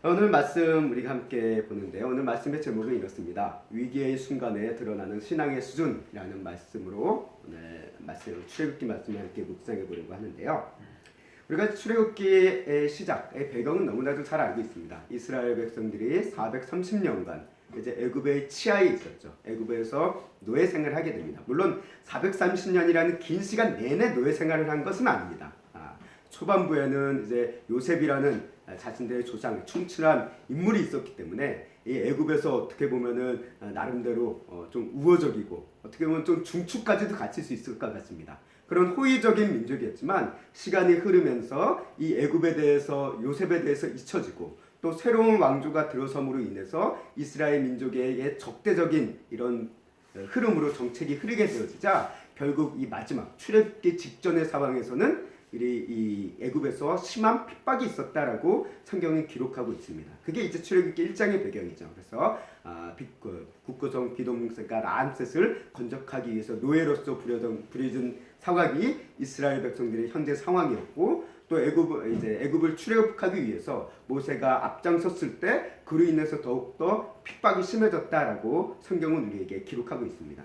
오늘 말씀 우리가 함께 보는데요. 오늘 말씀의 제목은 이렇습니다. 위기의 순간에 드러나는 신앙의 수준이라는 말씀으로 오늘 말씀 출애굽기 말씀을 함께 묵상해 보려고 하는데요. 우리가 출애굽기의 시작의 배경은 너무나도 잘 알고 있습니다. 이스라엘 백성들이 430년간 이제 애굽의 치하에 있었죠. 애굽에서 노예 생활을 하게 됩니다. 물론 430년이라는 긴 시간 내내 노예 생활을 한 것은 아닙니다. 초반부에는 이제 요셉이라는 자신들의 조상 충실한 인물이 있었기 때문에 이 애굽에서 어떻게 보면은 나름대로 좀 우호적이고 어떻게 보면 좀 중추까지도 갖출 수 있을 것 같습니다. 그런 호의적인 민족이었지만 시간이 흐르면서 이 애굽에 대해서 요셉에 대해서 잊혀지고 또 새로운 왕조가 들어섬으로 인해서 이스라엘 민족에게 적대적인 이런 흐름으로 정책이 흐르게 되어지자 결국 이 마지막 출애굽기 직전의 상황에서는 이 애굽에서 심한 핍박이 있었다라고 성경이 기록하고 있습니다. 그게 이제 출애굽기 1장의 배경이죠. 그래서 국고성 비동생가 람셋을 건적하기 위해서 노예로서 부려진 상황이 이스라엘 백성들의 현재 상황이었고, 또 애굽을 출애굽하기 위해서 모세가 앞장섰을 때 그로 인해서 더욱더 핍박이 심해졌다라고 성경은 우리에게 기록하고 있습니다.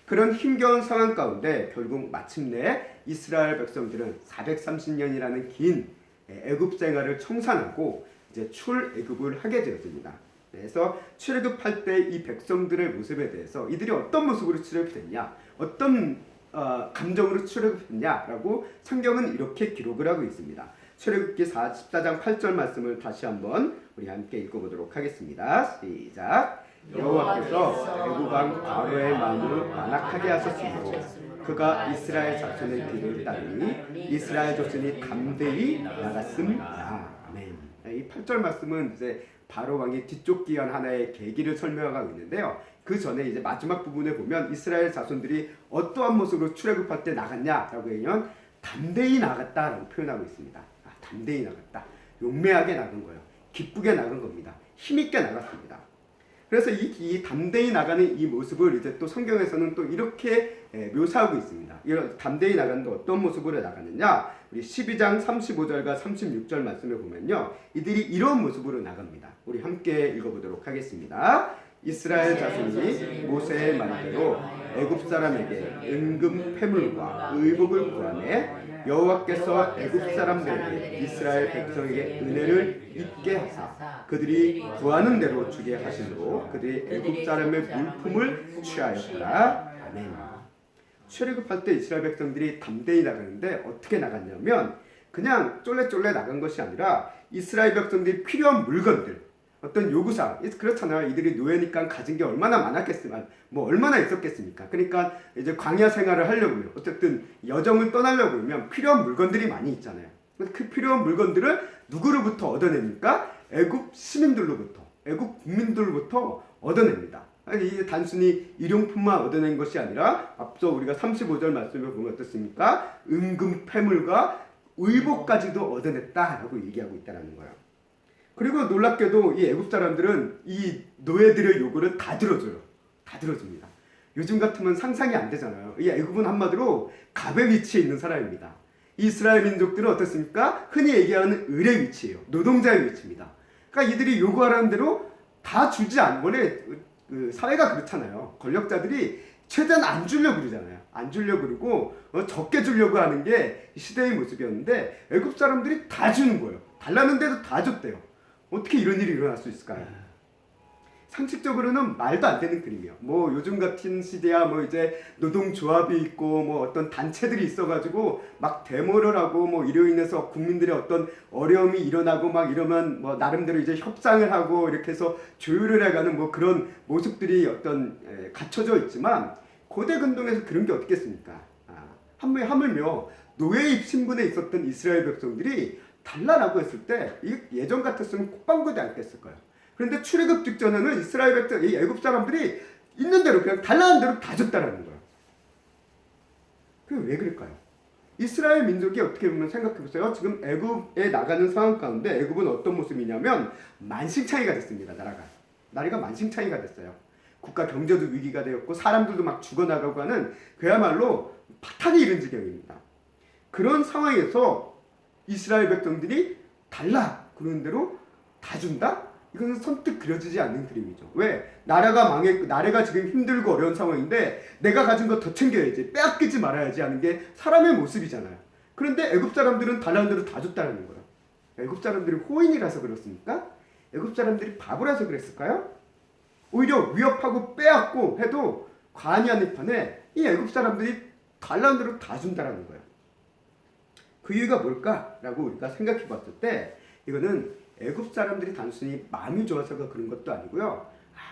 그런 힘겨운 상황 가운데 결국 마침내 이스라엘 백성들은 430년이라는 긴 애굽 생활을 청산하고 이제 출애굽을 하게 되었습니다. 그래서 출애굽할 때 이 백성들의 모습에 대해서 이들이 어떤 모습으로 출애굽했냐, 어떤 감정으로 출애굽했냐라고 성경은 이렇게 기록을 하고 있습니다. 출애굽기 14장 8절 말씀을 다시 한번 우리 함께 읽어보도록 하겠습니다. 시작. 여호와께서 애굽 왕 바로의 마음을 완악하게 하셨으므로 그가 이스라엘 자손의 길을 따르니 이스라엘 자손이 담대히 나갔음이라. 아멘. 이 8절 말씀은 이제 바로 왕의 뒤쫓기한 하나의 계기를 설명하고 있는데요. 그 전에 이제 마지막 부분에 보면 이스라엘 자손들이 어떠한 모습으로 출애굽할 때 나갔냐라고 하면 담대히 나갔다라고 표현하고 있습니다. 담대히 나갔다. 용맹하게 나간 거예요. 기쁘게 나간 겁니다. 힘있게 나갔습니다. 그래서 이 담대히 나가는 이 모습을 이제 또 성경에서는 또 이렇게 묘사하고 있습니다. 이런 담대히 나가는데 어떤 모습으로 나가느냐? 우리 12장 35절과 36절 말씀을 보면요, 이들이 이런 모습으로 나갑니다. 우리 함께 읽어보도록 하겠습니다. 이스라엘 자손이 모세의 말대로 애굽 사람에게 은금 패물과 의복을 구하매 여호와께서 애굽 사람들에게 이스라엘 백성에게 은혜를 입게 하사 그들이 구하는 대로 주게 하심으로 그들이 애굽 사람의 물품을 취하였더라. 아멘. 출애굽할 때 이스라엘 백성들이 담대히 나가는데 어떻게 나갔냐면 그냥 쫄래쫄래 나간 것이 아니라 이스라엘 백성들이 필요한 물건들, 어떤 요구사항, 그렇잖아요. 이들이 노예니까 가진 게 얼마나 많았겠으면 얼마나 있었겠습니까? 그러니까 이제 광야 생활을 하려고요. 어쨌든 여정을 떠나려고 하면 필요한 물건들이 많이 있잖아요. 그 필요한 물건들을 누구로부터 얻어냅니까? 애굽 시민들로부터, 애굽 국민들로부터 얻어냅니다. 이게 단순히 일용품만 얻어낸 것이 아니라 앞서 우리가 35절 말씀을 보면 어떻습니까? 은금 패물과 의복까지도 얻어냈다라고 얘기하고 있다는 거예요. 그리고 놀랍게도 이 애굽 사람들은 이 노예들의 요구를 다 들어줘요. 다 들어줍니다. 요즘 같으면 상상이 안 되잖아요. 이 애굽은 한마디로 갑의 위치에 있는 사람입니다. 이스라엘 민족들은 어떻습니까? 흔히 얘기하는 을의 위치예요. 노동자의 위치입니다. 그러니까 이들이 요구하라는 대로 다 주지 않고, 원래 그 사회가 그렇잖아요. 권력자들이 최대한 안 주려고 그러잖아요. 안 주려고 그러고 적게 주려고 하는 게 시대의 모습이었는데 애굽 사람들이 다 주는 거예요. 달라는 데도 다 줬대요. 어떻게 이런 일이 일어날 수 있을까요? 상식적으로는 말도 안 되는 그림이에요. 요즘 같은 시대야 이제 노동조합이 있고 어떤 단체들이 있어가지고 막 데모를 하고 이로 인해서 국민들의 어떤 어려움이 일어나고 막 이러면 나름대로 이제 협상을 하고 이렇게 해서 조율을 해가는 그런 모습들이 어떤 갖춰져 있지만 고대 근동에서 그런 게 어떻겠습니까? 하물며 노예 신분에 있었던 이스라엘 백성들이 달라라고 했을 때 예전 같았으면 콧방귀도 안 꼈을 거예요. 그런데 출애굽 직전에는 이스라엘 백성, 이 애굽 사람들이 있는 대로 그냥 달라는 대로 다 줬다라는 거예요. 그게 왜 그럴까요? 이스라엘 민족이 어떻게 보면 생각해보세요. 지금 애굽에 나가는 상황 가운데 애굽은 어떤 모습이냐면 만신창이가 됐습니다. 나라가 만신창이가 됐어요. 국가 경제도 위기가 되었고 사람들도 막 죽어나가고 하는 그야말로 파탄이 이른 지경입니다. 그런 상황에서 이스라엘 백성들이 달라 그러는 대로 다 준다? 이거는 선뜻 그려지지 않는 그림이죠. 왜? 나라가 망했고 나라가 지금 힘들고 어려운 상황인데 내가 가진 거 더 챙겨야지, 빼앗기지 말아야지 하는 게 사람의 모습이잖아요. 그런데 애굽 사람들은 달란트를 다 줬다는 거예요. 애굽 사람들이 호인이라서 그렇습니까? 애굽 사람들이 바보라서 그랬을까요? 오히려 위협하고 빼앗고 해도 관여하는 판에 이 애굽 사람들이 달란트를 다 준다라는 거예요. 그 이유가 뭘까라고 우리가 생각해 봤을 때 이거는 애굽 사람들이 단순히 마음이 좋아서가 그런 것도 아니고요.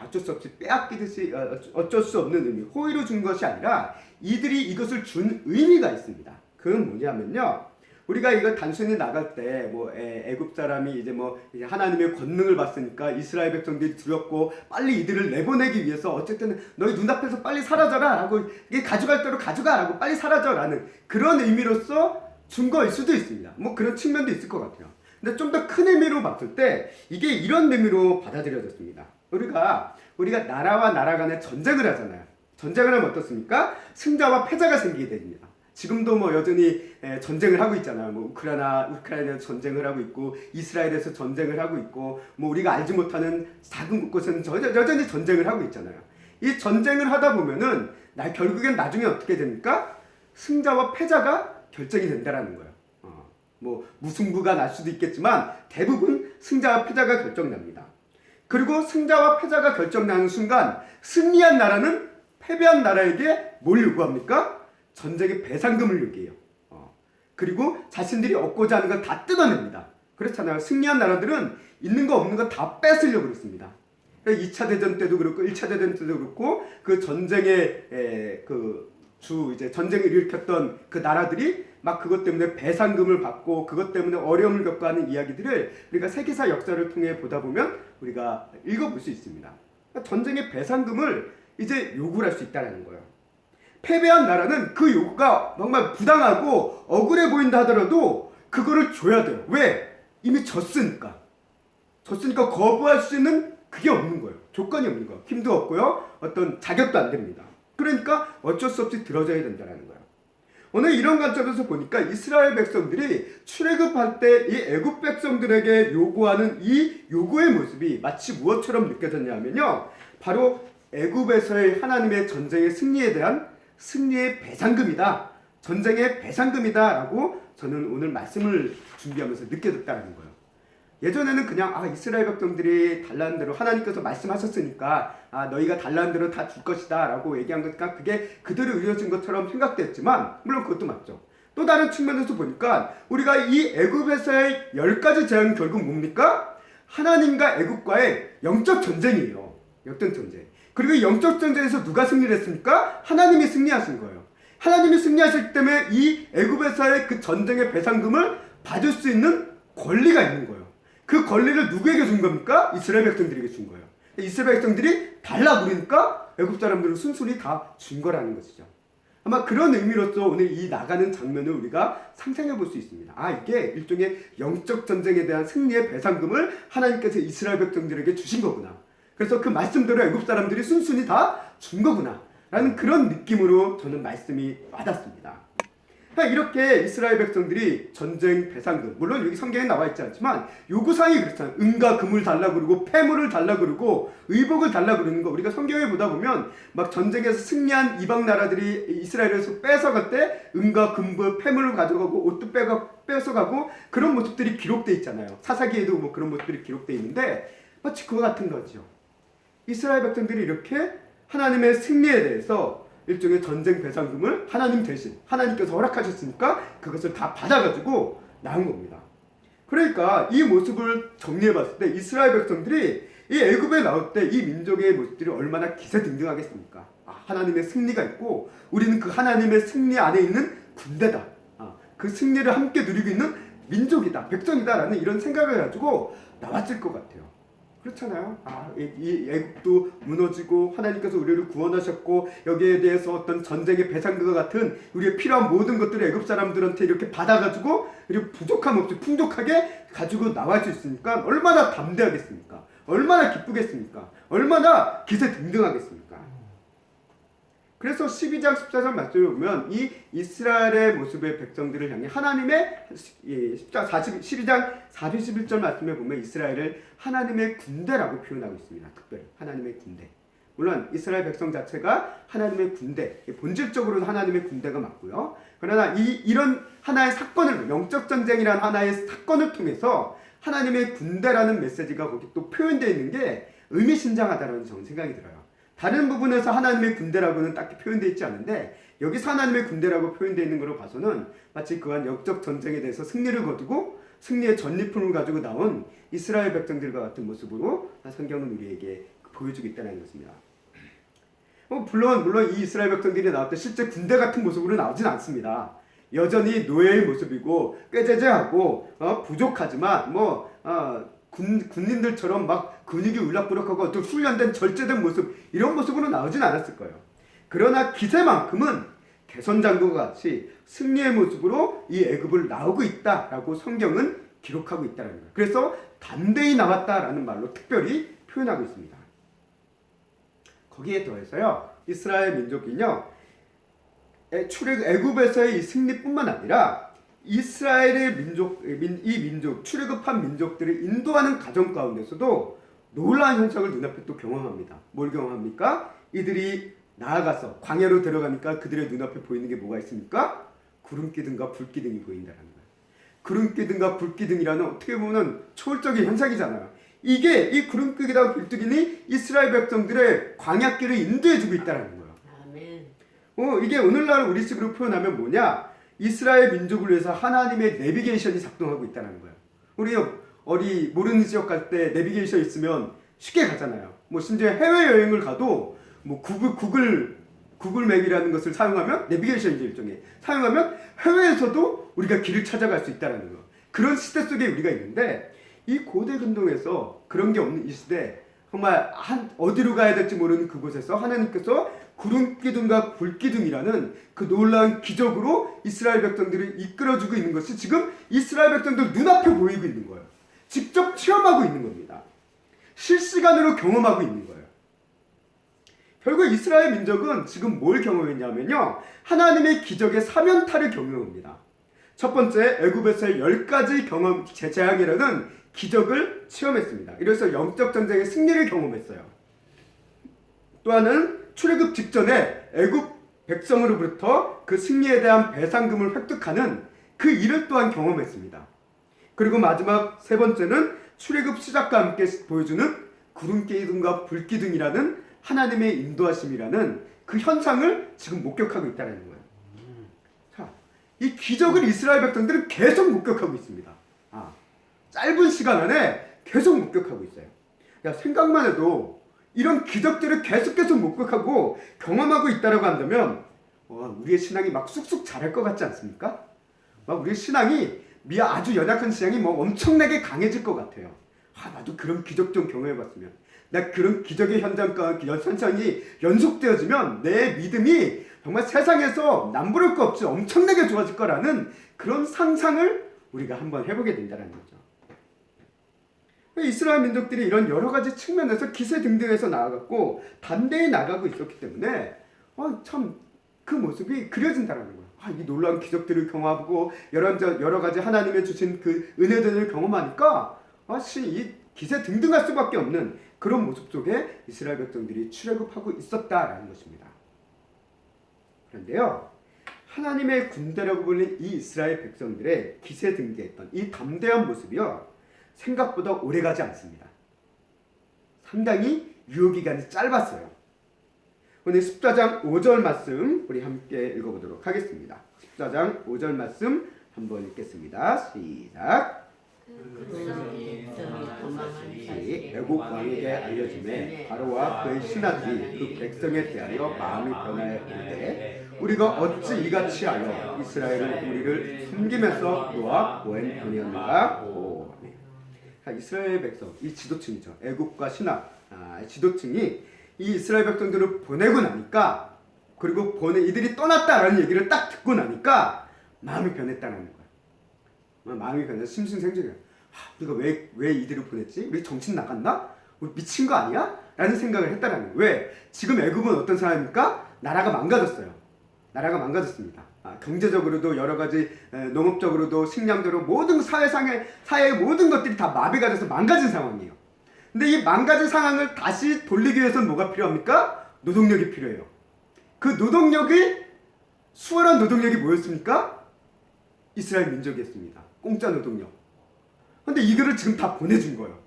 어쩔 수 없이 빼앗기듯이 어쩔 수 없는 의미, 호의로 준 것이 아니라 이들이 이것을 준 의미가 있습니다. 그건 뭐냐면요. 우리가 이거 단순히 나갈 때 뭐 애굽 사람이 이제 이제 하나님의 권능을 봤으니까 이스라엘 백성들이 두렵고 빨리 이들을 내보내기 위해서 어쨌든 너희 눈앞에서 빨리 사라져라 하고 이게 가져갈 대로 가져가라고 빨리 사라져라는 그런 의미로서 준 거일 수도 있습니다. 뭐 그런 측면도 있을 것 같아요. 근데 좀 더 큰 의미로 봤을 때 이게 이런 의미로 받아들여졌습니다. 우리가 나라와 나라 간에 전쟁을 하잖아요. 전쟁을 하면 어떻습니까? 승자와 패자가 생기게 됩니다. 지금도 여전히 전쟁을 하고 있잖아요. 우크라이나에서 전쟁을 하고 있고 이스라엘에서 전쟁을 하고 있고 우리가 알지 못하는 작은 곳에서는 여전히 전쟁을 하고 있잖아요. 이 전쟁을 하다 보면은 결국엔 나중에 어떻게 됩니까? 승자와 패자가 결정이 된다라는 거예요. 무승부가 날 수도 있겠지만 대부분 승자와 패자가 결정납니다. 그리고 승자와 패자가 결정나는 순간 승리한 나라는 패배한 나라에게 뭘 요구합니까? 전쟁의 배상금을 요구해요. 그리고 자신들이 얻고자 하는 걸 다 뜯어냅니다. 그렇잖아요. 승리한 나라들은 있는 거 없는 거 다 뺏으려고 그랬습니다. 2차 대전 때도 그렇고 1차 대전 때도 그렇고 그 전쟁의 이제 전쟁을 일으켰던 그 나라들이 막 그것 때문에 배상금을 받고 그것 때문에 어려움을 겪고 하는 이야기들을 우리가 세계사 역사를 통해 보다 보면 우리가 읽어볼 수 있습니다. 전쟁의 배상금을 이제 요구를 할 수 있다는 거예요. 패배한 나라는 그 요구가 정말 부당하고 억울해 보인다 하더라도 그거를 줘야 돼요. 왜? 이미 졌으니까. 거부할 수 있는 그게 없는 거예요. 조건이 없는 거예요. 힘도 없고요. 어떤 자격도 안 됩니다. 그러니까 어쩔 수 없이 들어줘야 된다는 거예요. 오늘 이런 관점에서 보니까 이스라엘 백성들이 출애굽할 때 이 애굽 백성들에게 요구하는 이 요구의 모습이 마치 무엇처럼 느껴졌냐면요. 바로 애굽에서의 하나님의 전쟁의 승리에 대한 승리의 배상금이다. 전쟁의 배상금이다 라고 저는 오늘 말씀을 준비하면서 느껴졌다는 거예요. 예전에는 그냥 이스라엘 백성들이 달라는 대로 하나님께서 말씀하셨으니까 너희가 달라는 대로 다 줄 것이다 라고 얘기한 거니까 그게 그대로 이루어진 것처럼 생각됐지만 물론 그것도 맞죠. 또 다른 측면에서 보니까 우리가 이 애굽에서의 10가지 재앙이 결국 뭡니까? 하나님과 애굽과의 영적 전쟁이에요. 영적 전쟁. 그리고 이 영적 전쟁에서 누가 승리를 했습니까? 하나님이 승리하신 거예요. 하나님이 승리하셨기 때문에 이 애굽에서의 그 전쟁의 배상금을 받을 수 있는 권리가 있는 거예요. 그 권리를 누구에게 준 겁니까? 이스라엘 백성들에게 준 거예요. 이스라엘 백성들이 달라 부르니까 애굽 사람들은 순순히 다 준 거라는 것이죠. 아마 그런 의미로서 오늘 이 나가는 장면을 우리가 상상해 볼 수 있습니다. 이게 일종의 영적 전쟁에 대한 승리의 배상금을 하나님께서 이스라엘 백성들에게 주신 거구나. 그래서 그 말씀대로 애굽 사람들이 순순히 다 준 거구나 라는 그런 느낌으로 저는 말씀이 와닿습니다. 이렇게 이스라엘 백성들이 전쟁 배상금, 물론 여기 성경에 나와 있지 않지만 요구사항이 그렇잖아요. 은과 금을 달라고 그러고 폐물을 달라고 그러고 의복을 달라고 그러는 거 우리가 성경에 보다 보면 막 전쟁에서 승리한 이방 나라들이 이스라엘에서 뺏어갈 때 은과 금을 폐물을 가져가고 옷도 뺏어가고 그런 모습들이 기록되어 있잖아요. 사사기에도 그런 모습들이 기록되어 있는데 마치 그와 같은 거죠. 이스라엘 백성들이 이렇게 하나님의 승리에 대해서 일종의 전쟁 배상금을 하나님 대신 하나님께서 허락하셨으니까 그것을 다 받아가지고 나온 겁니다. 그러니까 이 모습을 정리해봤을 때 이스라엘 백성들이 이 애굽에 나올 때 이 민족의 모습들이 얼마나 기세등등하겠습니까? 하나님의 승리가 있고 우리는 그 하나님의 승리 안에 있는 군대다. 그 승리를 함께 누리고 있는 민족이다, 백성이다 라는 이런 생각을 가지고 나왔을 것 같아요. 그렇잖아요. 이 애국도 무너지고 하나님께서 우리를 구원하셨고 여기에 대해서 어떤 전쟁의 배상금과 같은 우리의 필요한 모든 것들을 애굽 사람들한테 이렇게 받아가지고 그리고 부족함 없이 풍족하게 가지고 나올 수 있으니까 얼마나 담대하겠습니까? 얼마나 기쁘겠습니까? 얼마나 기세등등하겠습니까? 그래서 12장 14절 말씀을 보면 이 이스라엘의 모습의 백성들을 향해 하나님의 12장 41절 말씀에 보면 이스라엘을 하나님의 군대라고 표현하고 있습니다. 특별히 하나님의 군대. 물론 이스라엘 백성 자체가 하나님의 군대, 본질적으로는 하나님의 군대가 맞고요. 그러나 이런 하나의 사건을, 영적 전쟁이라는 하나의 사건을 통해서 하나님의 군대라는 메시지가 거기 또 표현되어 있는 게 의미심장하다는 저는 생각이 들어요. 다른 부분에서 하나님의 군대라고는 딱히 표현되어 있지 않은데 여기서 하나님의 군대라고 표현되어 있는 것으로 봐서는 마치 그한 영적 전쟁에 대해서 승리를 거두고 승리의 전리품을 가지고 나온 이스라엘 백성들과 같은 모습으로 성경은 우리에게 보여주고 있다는 것입니다. 물론 이 이스라엘 백성들이 나올 때 실제 군대 같은 모습으로 나오진 않습니다. 여전히 노예의 모습이고 꾀죄죄하고 부족하지만 군인들처럼 막 근육이 울락부락하고 또 훈련된 절제된 모습 이런 모습으로 나오진 않았을 거예요. 그러나 기세만큼은 개선장군과 같이 승리의 모습으로 이 애굽을 나오고 있다라고 성경은 기록하고 있다는 거예요. 그래서 담대히 나왔다라는 말로 특별히 표현하고 있습니다. 거기에 더해서요, 이스라엘 민족은요, 애굽에서의 이 승리뿐만 아니라 이스라엘의 민족, 출애굽한 민족들을 인도하는 과정 가운데서도 놀라운 현상을 눈앞에 또 경험합니다. 뭘 경험합니까? 이들이 나아가서 광야로 들어가니까 그들의 눈앞에 보이는 게 뭐가 있습니까? 구름기둥과 불기둥이 보인다는 거예요. 구름기둥과 불기둥이라는 어떻게 보면 초월적인 현상이잖아요. 이 구름기둥과 불기둥이 이스라엘 백성들의 광야길을 인도해주고 있다는 거예요. 아멘. 이게 오늘날 우리식으로 표현하면 뭐냐? 이스라엘 민족을 위해서 하나님의 내비게이션이 작동하고 있다는 거예요. 우리 모르는 지역 갈 때 내비게이션 있으면 쉽게 가잖아요. 심지어 해외여행을 가도 구글 맵이라는 것을 사용하면 내비게이션이죠, 일종의. 사용하면 해외에서도 우리가 길을 찾아갈 수 있다는 거. 그런 시대 속에 우리가 있는데 이 고대 근동에서 그런 게 없는 이 시대, 정말 어디로 가야 될지 모르는 그곳에서 하나님께서 구름기둥과 불기둥이라는 그 놀라운 기적으로 이스라엘 백성들을 이끌어주고 있는 것이 지금 이스라엘 백성들 눈앞에 보이고 있는 거예요. 직접 체험하고 있는 겁니다. 실시간으로 경험하고 있는 거예요. 결국 이스라엘 민족은 지금 뭘 경험했냐면요, 하나님의 기적의 사면타를 경험합니다. 첫 번째, 애굽에서의 10가지 재앙이라는 기적을 체험했습니다. 이래서 영적 전쟁의 승리를 경험했어요. 또 하나는 출애굽 직전에 애굽 백성으로부터 그 승리에 대한 배상금을 획득하는 그 일을 또한 경험했습니다. 그리고 마지막 세 번째는 출애굽 시작과 함께 보여주는 구름기둥과 불기둥이라는 하나님의 인도하심이라는 그 현상을 지금 목격하고 있다는 거예요. 자, 이 기적을 이스라엘 백성들은 계속 목격하고 있습니다. 짧은 시간 안에 계속 목격하고 있어요. 생각만 해도 이런 기적들을 계속 목격하고 경험하고 있다라고 한다면 우리의 신앙이 막 쑥쑥 자랄 것 같지 않습니까? 우리의 신앙이 아주 연약한 신앙이 엄청나게 강해질 것 같아요. 나도 그런 기적 좀 경험해봤으면, 나 그런 기적의 현장과 현상이 연속되어지면 내 믿음이 정말 세상에서 남부를 거 없이 엄청나게 좋아질 거라는 그런 상상을 우리가 한번 해보게 된다는 거죠. 이스라엘 민족들이 이런 여러 가지 측면에서 기세등등해서 나아갔고 담대히 나가고 있었기 때문에 참 그 모습이 그려진다는 거예요. 이 놀라운 기적들을 경험하고 여러 가지 하나님의 주신 그 은혜들을 경험하니까 이 기세등등할 수밖에 없는 그런 모습 속에 이스라엘 백성들이 출애굽하고 있었다라는 것입니다. 그런데요, 하나님의 군대라고 불리는 이 이스라엘 백성들의 기세등등했던 이 담대한 모습이요, 생각보다 오래가지 않습니다. 상당히 유효기간이 짧았어요. 오늘 14장 5절 말씀 우리 함께 읽어보도록 하겠습니다. 14장 5절 말씀 한번 읽겠습니다. 시작. 애국 왕에게 알려짐에 바로와 그의 신하들이 그 백성에 대하여 마음이 변하여 이르되 우리가 어찌 이같이 하여 이스라엘은 우리를 섬기면서 놓아 보냈느냐. 이스라엘 백성, 이 지도층이죠. 애국과 신하 지도층이 이 이스라엘 백성들을 보내고 나니까, 그리고 이들이 떠났다라는 얘기를 딱 듣고 나니까 마음이 변했다는 거예요. 마음이 변해서 심승생중이에요. 우리가 왜 이들을 보냈지? 우리 정신 나갔나? 우리 미친 거 아니야? 라는 생각을 했다는 거예요. 왜? 지금 애굽은 어떤 사람입니까? 나라가 망가졌어요. 나라가 망가졌습니다. 경제적으로도 여러 가지 농업적으로도 식량적으로 모든 사회의 모든 것들이 다 마비가 돼서 망가진 상황이에요. 근데 이 망가진 상황을 다시 돌리기 위해서는 뭐가 필요합니까? 노동력이 필요해요. 그 노동력이 수월한 노동력이 뭐였습니까? 이스라엘 민족이었습니다. 공짜 노동력. 근데 이거를 지금 다 보내준 거예요.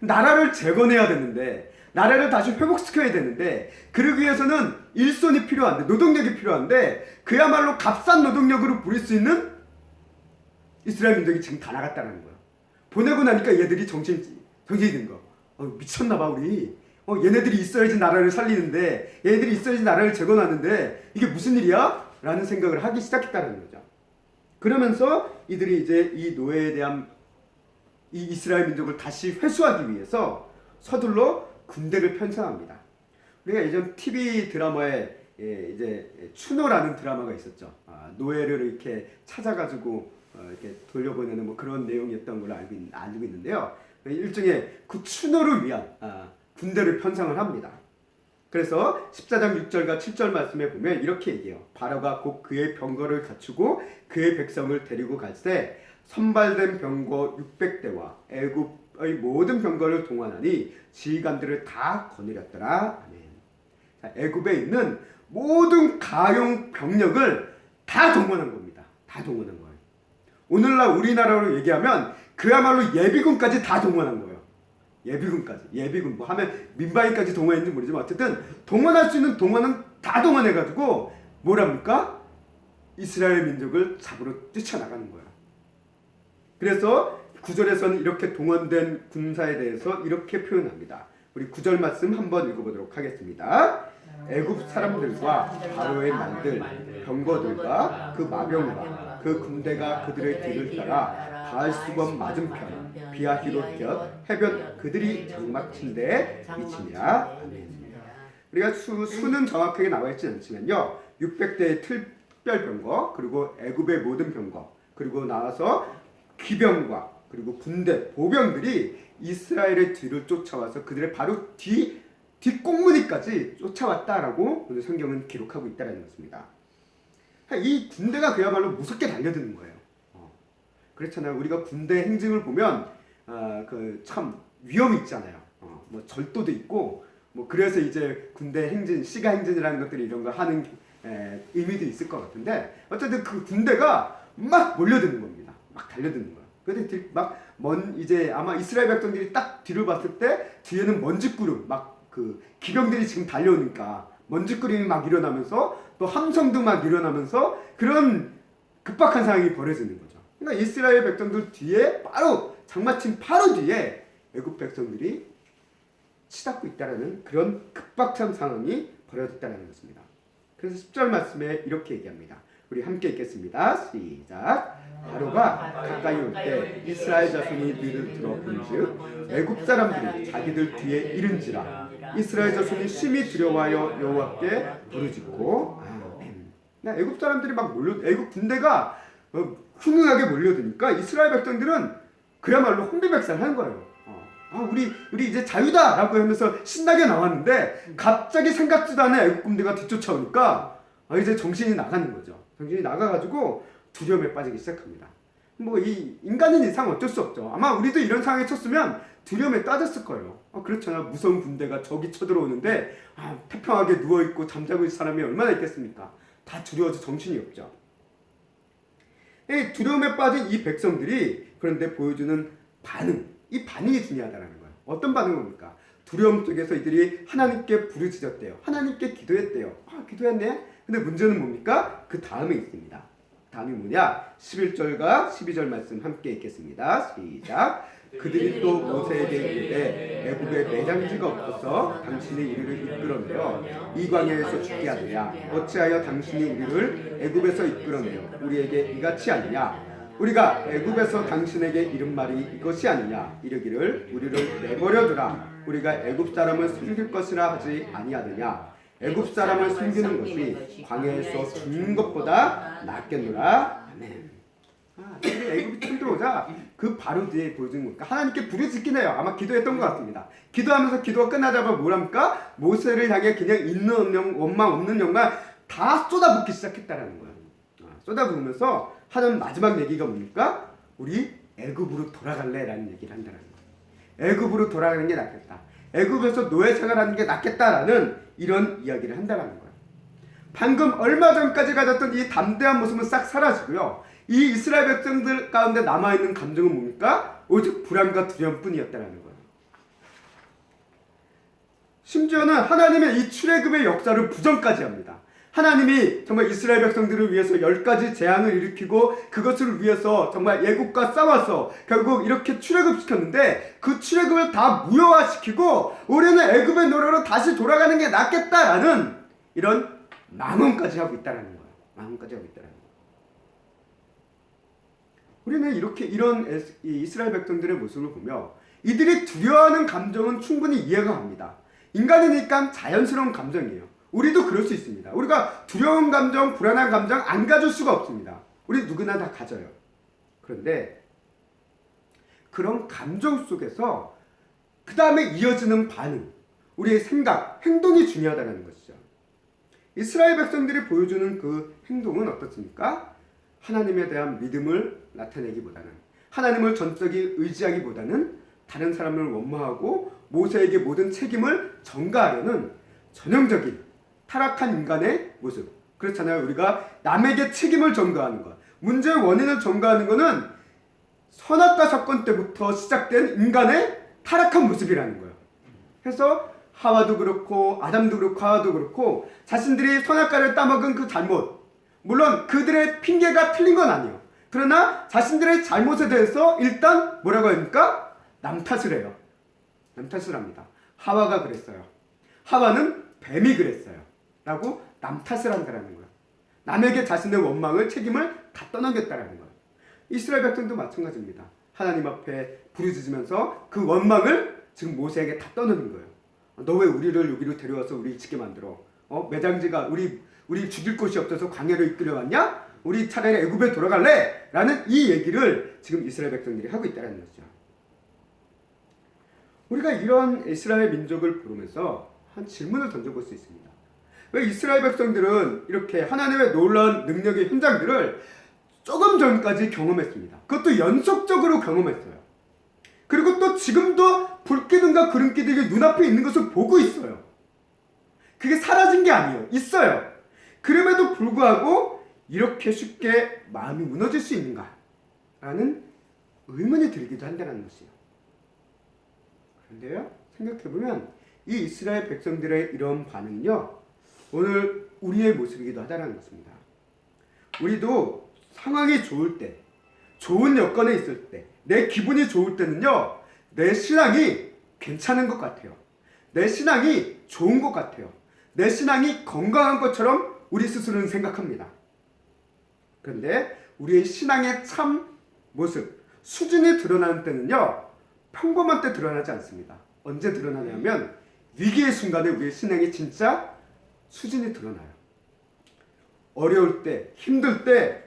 나라를 재건해야 되는데, 나라를 다시 회복시켜야 되는데, 그러기 위해서는 일손이 필요한데, 노동력이 필요한데, 그야말로 값싼 노동력으로 부릴 수 있는 이스라엘 민족이 지금 다 나갔다는 거예요. 보내고 나니까 얘들이 정신이 든 거. 미쳤나봐 우리. 얘네들이 있어야지 나라를 살리는데, 얘네들이 있어야지 나라를 재건하는데 이게 무슨 일이야? 라는 생각을 하기 시작했다는 거죠. 그러면서 이들이 이제 이 노예에 대한 이 이스라엘 민족을 다시 회수하기 위해서 서둘러 군대를 편성합니다. 우리가 예전 TV 드라마에 이제 추노라는 드라마가 있었죠. 노예를 이렇게 찾아가지고 이렇게 돌려보내는 뭐 그런 내용이었던 걸로 알고 있는데요. 일종의 그 추노를 위한 군대를 편성을 합니다. 그래서 14장 6절과 7절 말씀에 보면 이렇게 얘기해요. 바로가 곧 그의 병거를 갖추고 그의 백성을 데리고 갈 때 선발된 병거 600대와 애굽의 모든 병거를 동원하니 지휘관들을 다 거느렸더라. 아멘. 자, 애굽에 있는 모든 가용 병력을 다 동원한 겁니다. 다 동원한 거예요. 오늘날 우리나라로 얘기하면 그야말로 예비군까지 다 동원한 거예요. 예비군 뭐 하면 민방위까지 동원했는지 모르지만 어쨌든 동원할 수 있는 동원은 다 동원해가지고 뭐랍니까? 이스라엘 민족을 잡으러 뛰쳐나가는 거예요. 그래서 9절에서는 이렇게 동원된 군사에 대해서 이렇게 표현합니다. 우리 9절 말씀 한번 읽어보도록 하겠습니다. 애굽 사람들과 바로의 말들, 병거들과 그 마병과 그 군대가 그들의 뒤를 따라 바알수범 맞은편 비아히롯 곁 해변 그들이 장막친데 미치니라. 우리가 수는 정확하게 나와 있지 않지만요, 600대의 특별병거, 그리고 애굽의 모든 병거, 그리고 나와서 기병과 그리고 군대, 보병들이 이스라엘의 뒤를 쫓아와서 그들의 바로 뒷꽁무니까지 쫓아왔다라고 오늘 성경은 기록하고 있다는 것입니다. 이 군대가 그야말로 무섭게 달려드는 거예요. 그렇잖아요. 우리가 군대 행진을 보면 그 참 위험이 있잖아요. 뭐 절도도 있고 뭐 그래서 이제 군대 행진, 시가 행진이라는 것들이 이런 거 하는 의미도 있을 것 같은데 어쨌든 그 군대가 막 몰려드는 겁니다. 막 달려드는 거예요. 근데 이제 아마 이스라엘 백성들이 딱 뒤를 봤을 때 뒤에는 먼지구름, 막 그 기병들이 지금 달려오니까 먼지구름이 막 일어나면서 또 함성도 막 일어나면서 그런 급박한 상황이 벌어지는 거죠. 그러니까 이스라엘 백성들 뒤에 장마친 바로 뒤에 애굽 백성들이 치닫고 있다라는 그런 급박한 상황이 벌어졌다는 것입니다. 그래서 10절 말씀에 이렇게 얘기합니다. 우리 함께 읽겠습니다. 시작. 바로가 가까이 올 때 이스라엘 자손이 뒤를 들어 본즉 애굽 사람들이 자기들 뒤에 이른지라. 이스라엘 자손이 심히 두려워하여 여호와께 부르짖고 아멘. 애굽 사람들이 막 애굽 군대가 흉흉하게 몰려드니까 이스라엘 백성들은 그야말로 혼비백산하는 거예요. 우리 이제 자유다라고 하면서 신나게 나왔는데 갑자기 생각지도 않은 애굽 군대가 뒤쫓아오니까 이제 정신이 나가는 거죠. 정신이 나가가지고 두려움에 빠지기 시작합니다. 뭐 이 인간인 이상 어쩔 수 없죠. 아마 우리도 이런 상황에 쳤으면 두려움에 빠졌을 거예요. 그렇잖아. 무서운 군대가 적이 쳐들어오는데 태평하게 누워있고 잠자고 있을 사람이 얼마나 있겠습니까? 다 두려워서 정신이 없죠. 두려움에 빠진 이 백성들이 그런데 보여주는 반응, 이 반응이 중요하다는 거예요. 어떤 반응입니까? 두려움 속에서 이들이 하나님께 부르짖었대요. 하나님께 기도했대요. 기도했네? 근데 문제는 뭡니까? 그 다음에 있습니다. 다음이 뭐냐? 11절과 12절 말씀 함께 읽겠습니다. 시작. 그들이 또 모세에게 이르되 애굽에 매장지가 없어서 당신이 우리를 이끌어내어 이 광야에서 죽게 하느냐? 어찌하여 당신이 우리를 애굽에서 이끌어내어 우리에게 이같이 하느냐? 우리가 애굽에서 당신에게 이른 말이 이것이 아니냐? 이르기를 우리를 내버려두라. 우리가 애굽 사람을 섬길 것이라 하지 아니하느냐? 애굽 사람을 섬기는 것이 광야에서 죽는 것보다 낫겠노라. 아멘. 애굽이 참 들어오자 그 바로 뒤에 보여주는 거니까 하나님께 부르짖긴 해요. 아마 기도했던 것 같습니다. 기도하면서 기도가 끝나자마자 뭐랍니까? 모세를 향해 그냥 있는 원망 없는 영광 다 쏟아붓기 시작했다라는 거예요. 쏟아부으면서 하는 마지막 얘기가 뭡니까? 우리 애굽으로 돌아갈래라는 얘기를 한다는 거예요. 애굽으로 돌아가는 게 낫겠다. 애굽에서 노예 생활하는 게 낫겠다라는 이런 이야기를 한다는 거예요. 방금 얼마 전까지 가졌던 이 담대한 모습은 싹 사라지고요. 이 이스라엘 백성들 가운데 남아있는 감정은 뭡니까? 오직 불안과 두려움뿐이었다는 거예요. 심지어는 하나님의 이 출애굽의 역사를 부정까지 합니다. 하나님이 정말 이스라엘 백성들을 위해서 10가지 재앙을 일으키고 그것을 위해서 정말 애국과 싸워서 결국 이렇게 출애굽시켰는데 그 출애굽을 다 무효화시키고 우리는 애굽의 노래로 다시 돌아가는 게 낫겠다라는 이런 망언까지 하고 있다는 거예요. 망언까지 하고 있다는 거예요. 우리는 이렇게 이런 이스라엘 백성들의 모습을 보며 이들이 두려워하는 감정은 충분히 이해가 갑니다. 인간이니까 자연스러운 감정이에요. 우리도 그럴 수 있습니다. 우리가 두려운 감정, 불안한 감정 안 가질 수가 없습니다. 우리 누구나 다 가져요. 그런데 그런 감정 속에서 그 다음에 이어지는 반응, 우리의 생각, 행동이 중요하다는 것이죠. 이스라엘 백성들이 보여주는 그 행동은 어떻습니까? 하나님에 대한 믿음을 나타내기보다는, 하나님을 전적이 의지하기보다는 다른 사람을 원망하고 모세에게 모든 책임을 전가하려는 전형적인 타락한 인간의 모습. 그렇잖아요. 우리가 남에게 책임을 전가하는 것, 문제의 원인을 전가하는 것은 선악과 사건 때부터 시작된 인간의 타락한 모습이라는 거예요. 그래서 하와도 그렇고 아담도 그렇고 하와도 그렇고 자신들이 선악과를 따먹은 그 잘못, 물론 그들의 핑계가 틀린 건 아니에요. 그러나 자신들의 잘못에 대해서 일단 뭐라고 합니까? 남 탓을 해요. 남 탓을 합니다. 하와가 그랬어요. 하와는 뱀이 그랬어요. 라고 남 탓을 한다는 거예요. 남에게 자신의 원망을, 책임을 다 떠넘겼다는 거예요. 이스라엘 백성도 마찬가지입니다. 하나님 앞에 부르짖으면서 그 원망을 지금 모세에게 다 떠넘긴 거예요. 너 왜 우리를 여기로 데려와서 우리 짓게 만들어? 매장지가 우리 죽일 곳이 없어서 광야로 이끌려 왔냐? 우리 차라리 애굽에 돌아갈래? 라는 이 얘기를 지금 이스라엘 백성들이 하고 있다는 것이죠. 우리가 이런 이스라엘 민족을 보면서 한 질문을 던져볼 수 있습니다. 왜 이스라엘 백성들은 이렇게 하나님의 놀라운 능력의 현장들을 조금 전까지 경험했습니다. 그것도 연속적으로 경험했어요. 그리고 또 지금도 불기둥과 구름기둥이 눈앞에 있는 것을 보고 있어요. 그게 사라진 게 아니에요. 있어요. 그럼에도 불구하고 이렇게 쉽게 마음이 무너질 수 있는가? 라는 의문이 들기도 한다는 것이에요. 그런데요, 생각해보면 이 이스라엘 백성들의 이런 반응은요, 오늘 우리의 모습이기도 하다는 것입니다. 우리도 상황이 좋을 때, 좋은 여건에 있을 때, 내 기분이 좋을 때는요, 내 신앙이 괜찮은 것 같아요. 내 신앙이 좋은 것 같아요. 내 신앙이 건강한 것처럼 우리 스스로는 생각합니다. 그런데 우리의 신앙의 참 모습, 수준이 드러나는 때는요, 평범한 때 드러나지 않습니다. 언제 드러나냐면 위기의 순간에 우리의 신앙이 진짜 수준이 드러나요. 어려울 때, 힘들 때,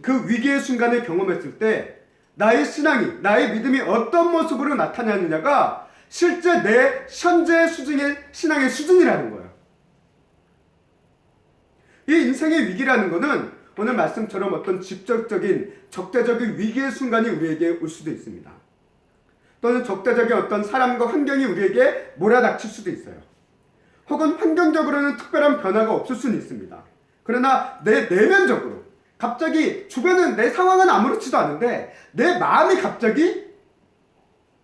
그 위기의 순간을 경험했을 때 나의 신앙이, 나의 믿음이 어떤 모습으로 나타나느냐가 실제 내 현재 수준의 신앙의 수준이라는 거예요. 이 인생의 위기라는 것은 오늘 말씀처럼 어떤 직접적인 적대적인 위기의 순간이 우리에게 올 수도 있습니다. 또는 적대적인 어떤 사람과 환경이 우리에게 몰아닥칠 수도 있어요. 혹은 환경적으로는 특별한 변화가 없을 수는 있습니다. 그러나 내 내면적으로 갑자기 주변은 내 상황은 아무렇지도 않은데 내 마음이 갑자기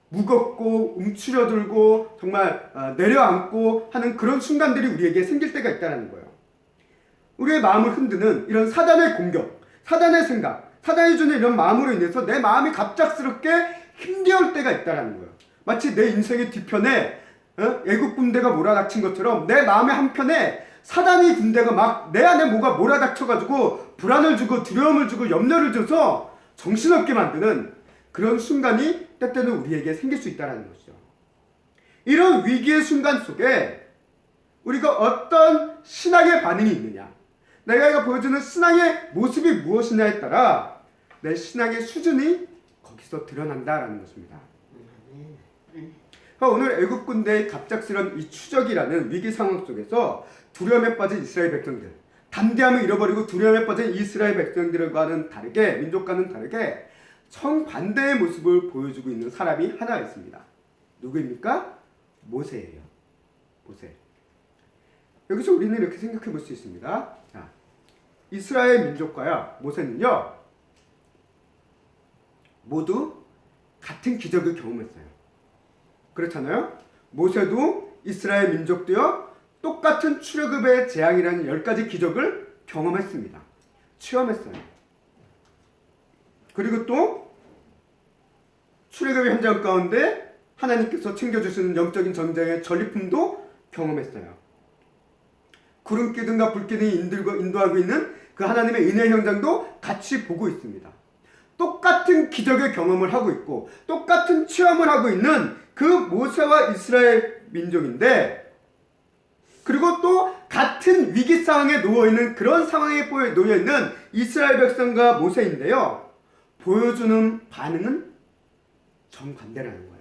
무겁고 움츠려들고 정말 내려앉고 하는 그런 순간들이 우리에게 생길 때가 있다는 거예요. 우리의 마음을 흔드는 이런 사단의 공격, 사단의 생각, 사단이 주는 이런 마음으로 인해서 내 마음이 갑작스럽게 힘겨울 때가 있다는 거예요. 마치 내 인생의 뒤편에 애국 군대가 몰아닥친 것처럼 내 마음의 한편에 사단의 군대가 막 내 안에 뭐가 몰아닥쳐가지고 불안을 주고 두려움을 주고 염려를 줘서 정신없게 만드는 그런 순간이 때때는 우리에게 생길 수 있다는 것이죠. 이런 위기의 순간 속에 우리가 어떤 신앙의 반응이 있느냐, 내가 보여주는 신앙의 모습이 무엇이냐에 따라 내 신앙의 수준이 거기서 드러난다라는 것입니다. 오늘 애굽 군대의 갑작스런 이 추적이라는 위기 상황 속에서 두려움에 빠진 이스라엘 백성들, 담대함을 잃어버리고 두려움에 빠진 이스라엘 백성들과는 다르게, 민족과는 다르게 정반대의 모습을 보여주고 있는 사람이 하나 있습니다. 누구입니까? 모세예요. 모세. 여기서 우리는 이렇게 생각해 볼 수 있습니다. 자, 이스라엘 민족과야 모세는요 모두 같은 기적을 경험했어요. 그렇잖아요. 모세도 이스라엘 민족도요 똑같은 출애굽의 재앙이라는 10가지 기적을 경험했습니다. 체험했어요. 그리고 또 출애굽의 현장 가운데 하나님께서 챙겨주시는 영적인 전쟁의 전리품도 경험했어요. 구름 기둥과 불 기둥이 인도하고 있는 그 하나님의 은혜 현장도 같이 보고 있습니다. 똑같은 기적의 경험을 하고 있고 똑같은 체험을 하고 있는 그 모세와 이스라엘 민족인데, 그리고 또 같은 위기 상황에 놓여있는 그런 상황에 놓여있는 이스라엘 백성과 모세인데요, 보여주는 반응은 정반대라는 거예요.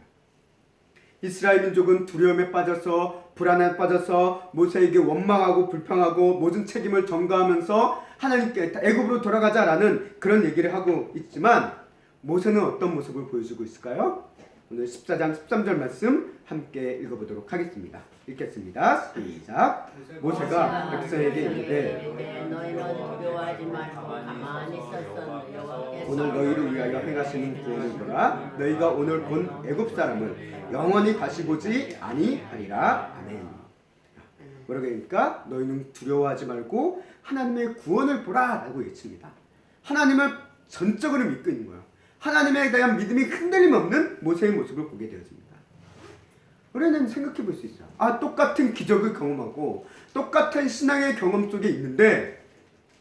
이스라엘 민족은 두려움에 빠져서 불안에 빠져서 모세에게 원망하고 불평하고 모든 책임을 전가하면서 하나님께 애굽으로 돌아가자라는 그런 얘기를 하고 있지만, 모세는 어떤 모습을 보여주고 있을까요? 오늘 14장 13절 말씀 함께 읽어보도록 하겠습니다. 읽겠습니다. 시작. 모세가 백성에게 이르되 너희는 두려워하지 말고 가만히 있었어. 오늘 너희를 위하여 행하시는 구원을 보라. 너희가 오늘 본 애굽 사람을 영원히 다시 보지 아니하리라. 아멘. 뭐라고 하니까 너희는 두려워하지 말고 하나님의 구원을 보라 라고 외칩니다. 하나님을 전적으로 믿고 있는 거예요. 하나님에 대한 믿음이 흔들림 없는 모세의 모습을 보게 되었습니다. 우리는 생각해 볼 수 있어요. 똑같은 기적을 경험하고 똑같은 신앙의 경험 속에 있는데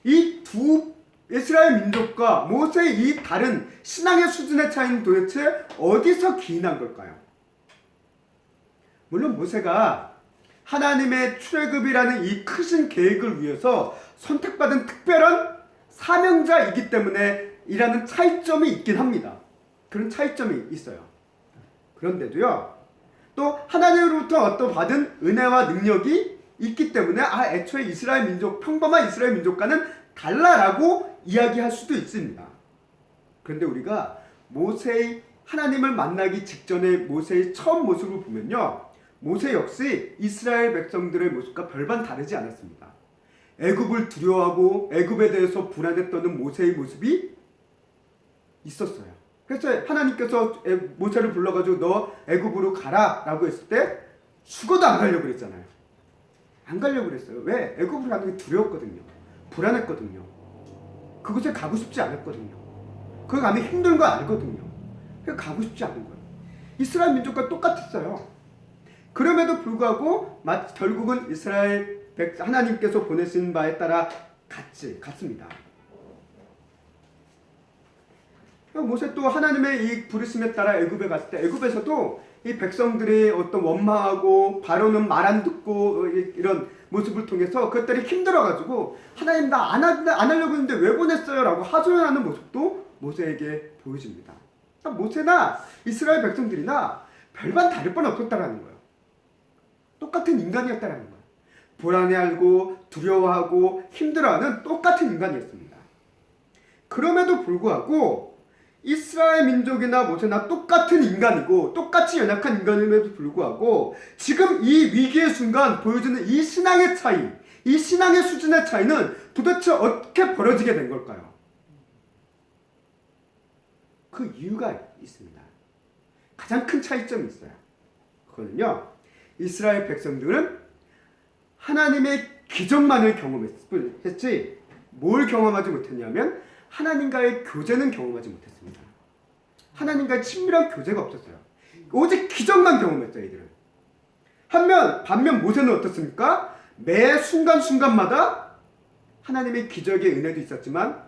이 두 이스라엘 민족과 모세의 이 다른 신앙의 수준의 차이는 도대체 어디서 기인한 걸까요? 물론 모세가 하나님의 출애굽이라는 이 크신 계획을 위해서 선택받은 특별한 사명자이기 때문에 이라는 차이점이 있긴 합니다. 그런 차이점이 있어요. 그런데도요, 또 하나님으로부터 어떤 받은 은혜와 능력이 있기 때문에 애초에 이스라엘 민족, 평범한 이스라엘 민족과는 달라라고 이야기할 수도 있습니다. 그런데 우리가 모세의 하나님을 만나기 직전의 모세의 처음 모습을 보면요, 모세 역시 이스라엘 백성들의 모습과 별반 다르지 않았습니다. 애굽을 두려워하고 애굽에 대해서 불안에 떠는 모세의 모습이 있었어요. 그래서 하나님께서 모세를 불러가지고 너 애굽으로 가라 라고 했을 때 죽어도 안 가려고 그랬잖아요. 안 가려고 그랬어요. 왜? 애굽으로 가는 게 두려웠거든요. 불안했거든요. 그곳에 가고 싶지 않았거든요. 거기 가면 힘든 거 알거든요. 그래서 가고 싶지 않은 거예요. 이스라엘 민족과 똑같았어요. 그럼에도 불구하고 결국은 이스라엘 하나님께서 보내신 바에 따라 갔습니다. 모세 또 하나님의 이 부르심에 따라 애굽에 갔을 때 애굽에서도 이 백성들이 어떤 원망하고 바로는 말 안 듣고 이런 모습을 통해서 그것들이 힘들어가지고 하나님 나 안 하려고 했는데 왜 보냈어요? 라고 하소연하는 모습도 모세에게 보여집니다. 모세나 이스라엘 백성들이나 별반 다를 뻔 없었다라는 거예요. 똑같은 인간이었다라는 거예요. 불안해하고 두려워하고 힘들어하는 똑같은 인간이었습니다. 그럼에도 불구하고 이스라엘 민족이나 모세나 똑같은 인간이고 똑같이 연약한 인간임에도 불구하고 지금 이 위기의 순간 보여주는 이 신앙의 차이, 이 신앙의 수준의 차이는 도대체 어떻게 벌어지게 된 걸까요? 그 이유가 있습니다. 가장 큰 차이점이 있어요. 그거는요, 이스라엘 백성들은 하나님의 기적만을 경험했지 뭘 경험하지 못했냐면 하나님과의 교제는 경험하지 못했습니다. 하나님과의 친밀한 교제가 없었어요. 오직 기적만 경험했어요. 이들은. 반면 모세는 어떻습니까? 매 순간순간마다 하나님의 기적의 은혜도 있었지만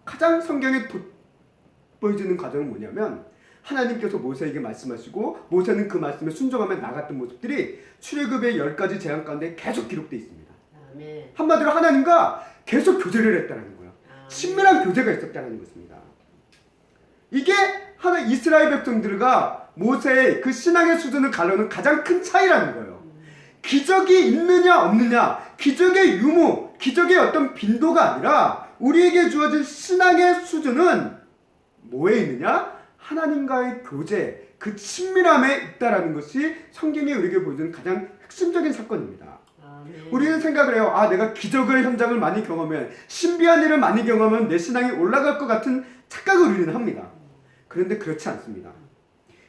가장 성경에 보여주는 과정은 뭐냐면 하나님께서 모세에게 말씀하시고 모세는 그 말씀에 순종하며 나갔던 모습들이 출애굽의 10가지 재앙 가운데 계속 기록되어 있습니다. 아멘. 한마디로 하나님과 계속 교제를 했다는 거예요. 친밀한 교제가 있었다는 것입니다. 이게 하나 이스라엘 백성들과 모세의 그 신앙의 수준을 가르는 가장 큰 차이라는 거예요. 기적이 있느냐 없느냐, 기적의 유무, 기적의 어떤 빈도가 아니라 우리에게 주어진 신앙의 수준은 뭐에 있느냐? 하나님과의 교제, 그 친밀함에 있다라는 것이 성경이 우리에게 보여주는 가장 핵심적인 사건입니다. 우리는 생각을 해요. 아, 내가 기적의 현장을 많이 경험하면, 신비한 일을 많이 경험하면 내 신앙이 올라갈 것 같은 착각을 우리는 합니다. 그런데 그렇지 않습니다.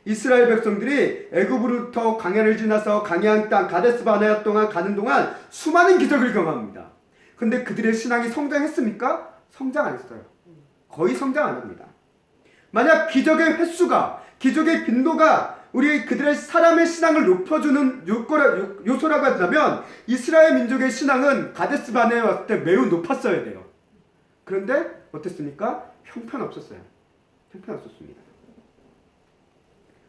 이스라엘 백성들이 애굽으로부터 광야를 지나서 가나안 땅 가데스 바네아 동안 가는 동안 수많은 기적을 경험합니다. 근데 그들의 신앙이 성장했습니까? 성장 안 했어요. 거의 성장 안 합니다. 만약 기적의 횟수가, 기적의 빈도가 그들의 사람의 신앙을 높여주는 요소라고 한다면 이스라엘 민족의 신앙은 가데스 바네아에 왔을 때 매우 높았어야 돼요. 그런데 어땠습니까? 형편없었어요. 형편없었습니다.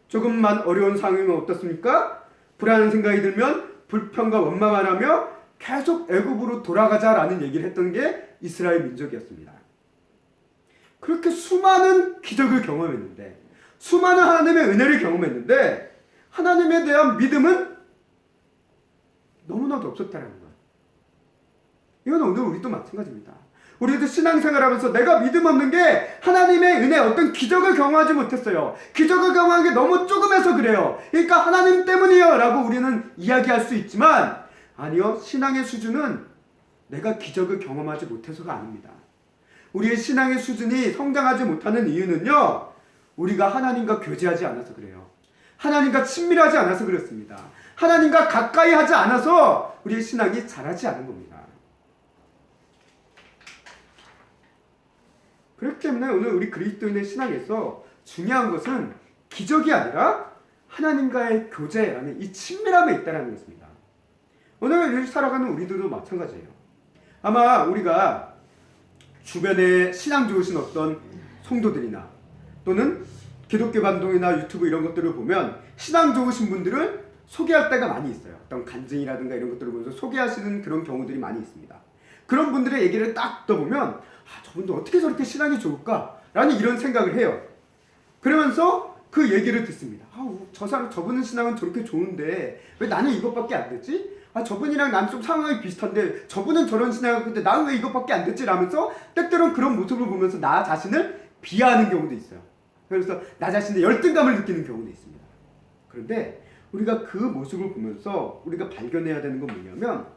조금만 어려운 상황이면 어떻습니까? 불안한 생각이 들면 불평과 원망을 하며 계속 애굽으로 돌아가자라는 얘기를 했던 게 이스라엘 민족이었습니다. 그렇게 수많은 기적을 경험했는데, 수많은 하나님의 은혜를 경험했는데 하나님에 대한 믿음은 너무나도 없었다는 거예요. 이건 오늘 우리도 마찬가지입니다. 우리도 신앙생활하면서 내가 믿음 없는 게 하나님의 은혜, 어떤 기적을 경험하지 못했어요. 기적을 경험한 게 너무 조금해서 그래요. 그러니까 하나님 때문이에요 라고 우리는 이야기할 수 있지만, 아니요, 신앙의 수준은 내가 기적을 경험하지 못해서가 아닙니다. 우리의 신앙의 수준이 성장하지 못하는 이유는요, 우리가 하나님과 교제하지 않아서 그래요. 하나님과 친밀하지 않아서 그렇습니다. 하나님과 가까이 하지 않아서 우리의 신앙이 자라지 않은 겁니다. 그렇기 때문에 오늘 우리 그리스도인의 신앙에서 중요한 것은 기적이 아니라 하나님과의 교제라는 이 친밀함에 있다는 것입니다. 오늘 살아가는 우리들도 마찬가지예요. 아마 우리가 주변에 신앙 좋으신 어떤 성도들이나 또는 기독교 반동이나 유튜브 이런 것들을 보면 신앙 좋으신 분들을 소개할 때가 많이 있어요. 어떤 간증이라든가 이런 것들을 보면서 소개하시는 그런 경우들이 많이 있습니다. 그런 분들의 얘기를 딱 듣보면 저분도 어떻게 저렇게 신앙이 좋을까? 라는 이런 생각을 해요. 그러면서 그 얘기를 듣습니다. 저분은 신앙은 저렇게 좋은데 왜 나는 이것밖에 안 됐지? 저분이랑 난 좀 상황이 비슷한데 저분은 저런 신앙을 근데 나는 왜 이것밖에 안 됐지? 라면서 때때로는 그런 모습을 보면서 나 자신을 비하하는 경우도 있어요. 그래서 나 자신의 열등감을 느끼는 경우도 있습니다. 그런데 우리가 그 모습을 보면서 우리가 발견해야 되는 건 뭐냐면,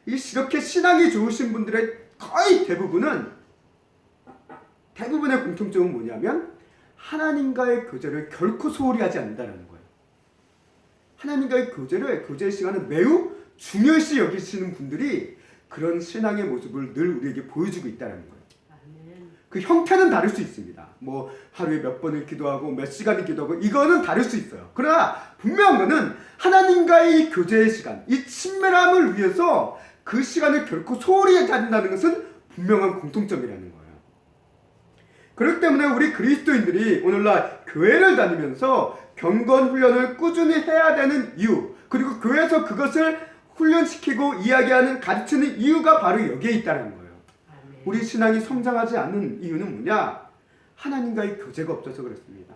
이렇게 신앙이 좋으신 분들의 거의 대부분의 공통점은 뭐냐면 하나님과의 교제를 결코 소홀히 하지 않는다는 거예요. 하나님과의 교제의 시간을 매우 중요시 여기시는 분들이 그런 신앙의 모습을 늘 우리에게 보여주고 있다는 거예요. 그 형태는 다를 수 있습니다. 뭐 하루에 몇 번을 기도하고 몇 시간을 기도하고 이거는 다를 수 있어요. 그러나 분명한 거는 하나님과의 이 교제의 시간, 이 친밀함을 위해서 그 시간을 결코 소홀히 하지 않는다는 것은 분명한 공통점이라는 거예요. 그렇기 때문에 우리 그리스도인들이 오늘날 교회를 다니면서 경건 훈련을 꾸준히 해야 되는 이유, 그리고 교회에서 그것을 훈련시키고 이야기하는, 가르치는 이유가 바로 여기에 있다는 거예요. 우리 신앙이 성장하지 않는 이유는 뭐냐? 하나님과의 교제가 없어서 그렇습니다.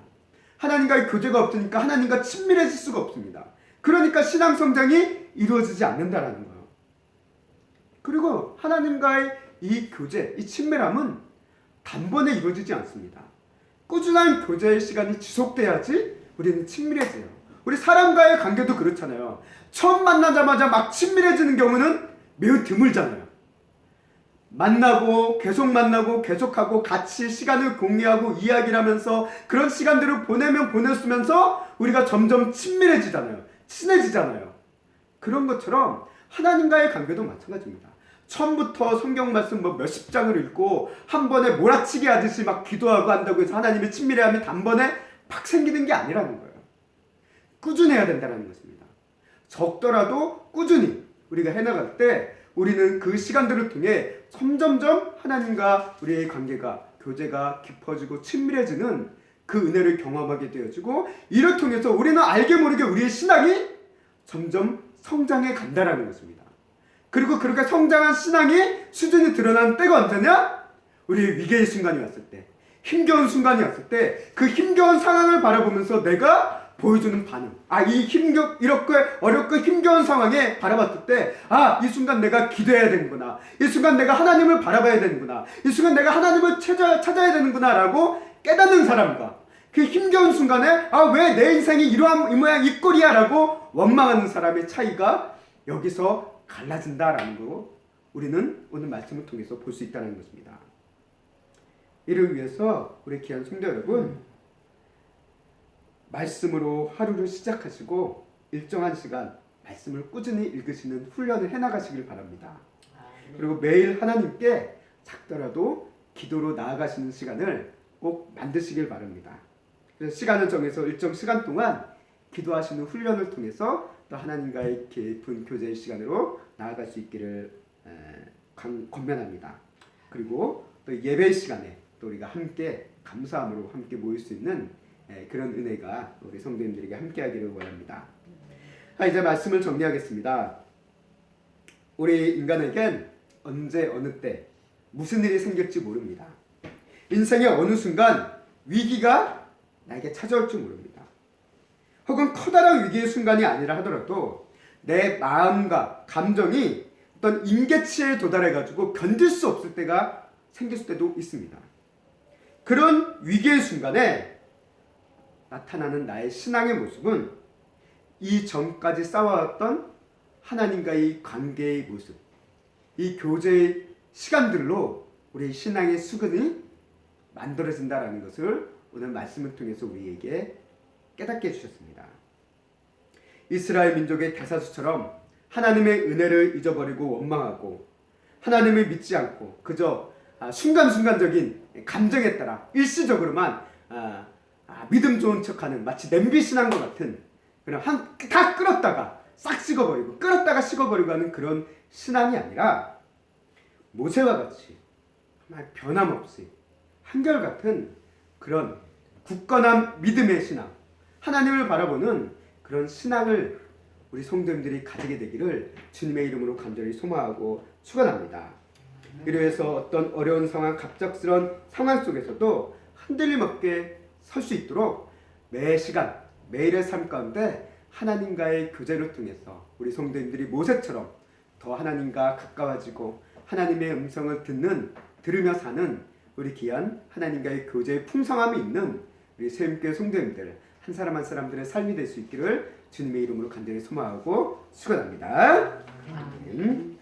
하나님과의 교제가 없으니까 하나님과 친밀해질 수가 없습니다. 그러니까 신앙 성장이 이루어지지 않는다라는 거예요. 그리고 하나님과의 이 교제, 이 친밀함은 단번에 이루어지지 않습니다. 꾸준한 교제의 시간이 지속돼야지 우리는 친밀해져요. 우리 사람과의 관계도 그렇잖아요. 처음 만나자마자 막 친밀해지는 경우는 매우 드물잖아요. 만나고 계속 만나고 계속하고 같이 시간을 공유하고 이야기를 하면서 그런 시간들을 보내면서 우리가 점점 친밀해지잖아요. 친해지잖아요. 그런 것처럼 하나님과의 관계도 마찬가지입니다. 처음부터 성경 말씀 몇십 장을 읽고 한 번에 몰아치기 하듯이 막 기도하고 한다고 해서 하나님의 친밀함이 단번에 팍 생기는 게 아니라는 거예요. 꾸준해야 된다는 것입니다. 적더라도 꾸준히 우리가 해나갈 때 우리는 그 시간들을 통해 점점점 하나님과 우리의 관계가, 교제가 깊어지고 친밀해지는 그 은혜를 경험하게 되어지고, 이를 통해서 우리는 알게 모르게 우리의 신앙이 점점 성장해 간다는 것입니다. 그리고 그렇게 성장한 신앙이 수준이 드러난 때가 언제냐? 우리의 위기의 순간이 왔을 때, 힘겨운 순간이었을 때 그 힘겨운 상황을 바라보면서 내가 보여주는 반응. 이렇게 어렵고 힘겨운 상황에 바라봤을 때, 이 순간 내가 기도해야 되는구나. 이 순간 내가 하나님을 바라봐야 되는구나. 이 순간 내가 하나님을 찾아야 되는구나. 라고 깨닫는 사람과 그 힘겨운 순간에, 왜 내 인생이 이 모양 이 꼴이야. 라고 원망하는 사람의 차이가 여기서 갈라진다라는 거 우리는 오늘 말씀을 통해서 볼 수 있다는 것입니다. 이를 위해서 우리 귀한 성도 여러분, 말씀으로 하루를 시작하시고 일정한 시간 말씀을 꾸준히 읽으시는 훈련을 해나가시길 바랍니다. 그리고 매일 하나님께 작더라도 기도로 나아가시는 시간을 꼭 만드시길 바랍니다. 그래서 시간을 정해서 일정 시간 동안 기도하시는 훈련을 통해서 또 하나님과의 깊은 교제의 시간으로 나아갈 수 있기를 권면합니다. 그리고 또 예배 시간에 또 우리가 함께 감사함으로 함께 모일 수 있는 그런 은혜가 우리 성도님들에게 함께하기를 원합니다. 이제 말씀을 정리하겠습니다. 우리 인간에겐 언제 어느 때 무슨 일이 생길지 모릅니다. 인생의 어느 순간 위기가 나에게 찾아올 줄 모릅니다. 혹은 커다란 위기의 순간이 아니라 하더라도 내 마음과 감정이 어떤 임계치에 도달해가지고 견딜 수 없을 때가 생길 때도 있습니다. 그런 위기의 순간에 나타나는 나의 신앙의 모습은 이전까지 쌓아왔던 하나님과의 관계의 모습, 이 교제의 시간들로 우리 신앙의 수근이 만들어진다는 것을 오늘 말씀을 통해서 우리에게 깨닫게 해주셨습니다. 이스라엘 민족의 대사수처럼 하나님의 은혜를 잊어버리고 원망하고 하나님을 믿지 않고 그저 순간순간적인 감정에 따라 일시적으로만 믿음 좋은 척하는 마치 냄비신앙과 같은 그냥 다 끓었다가 싹 식어버리고 끓었다가 식어버리고 하는 그런 신앙이 아니라 모세와 같이 정말 변함없이 한결같은 그런 굳건한 믿음의 신앙, 하나님을 바라보는 그런 신앙을 우리 성도님들이 가지게 되기를 주님의 이름으로 간절히 소망하고 축원합니다. 이로해서 어떤 어려운 상황, 갑작스러운 상황 속에서도 흔들림 없게 설 수 있도록 매 시간, 매일의 삶 가운데 하나님과의 교제를 통해서 우리 성도님들이 모세처럼 더 하나님과 가까워지고 하나님의 음성을 들으며 사는 우리 귀한 하나님과의 교제의 풍성함이 있는 우리 새임교회 성도님들 한 사람 한 사람들의 삶이 될 수 있기를 주님의 이름으로 간절히 소망하고 축원합니다. 아멘.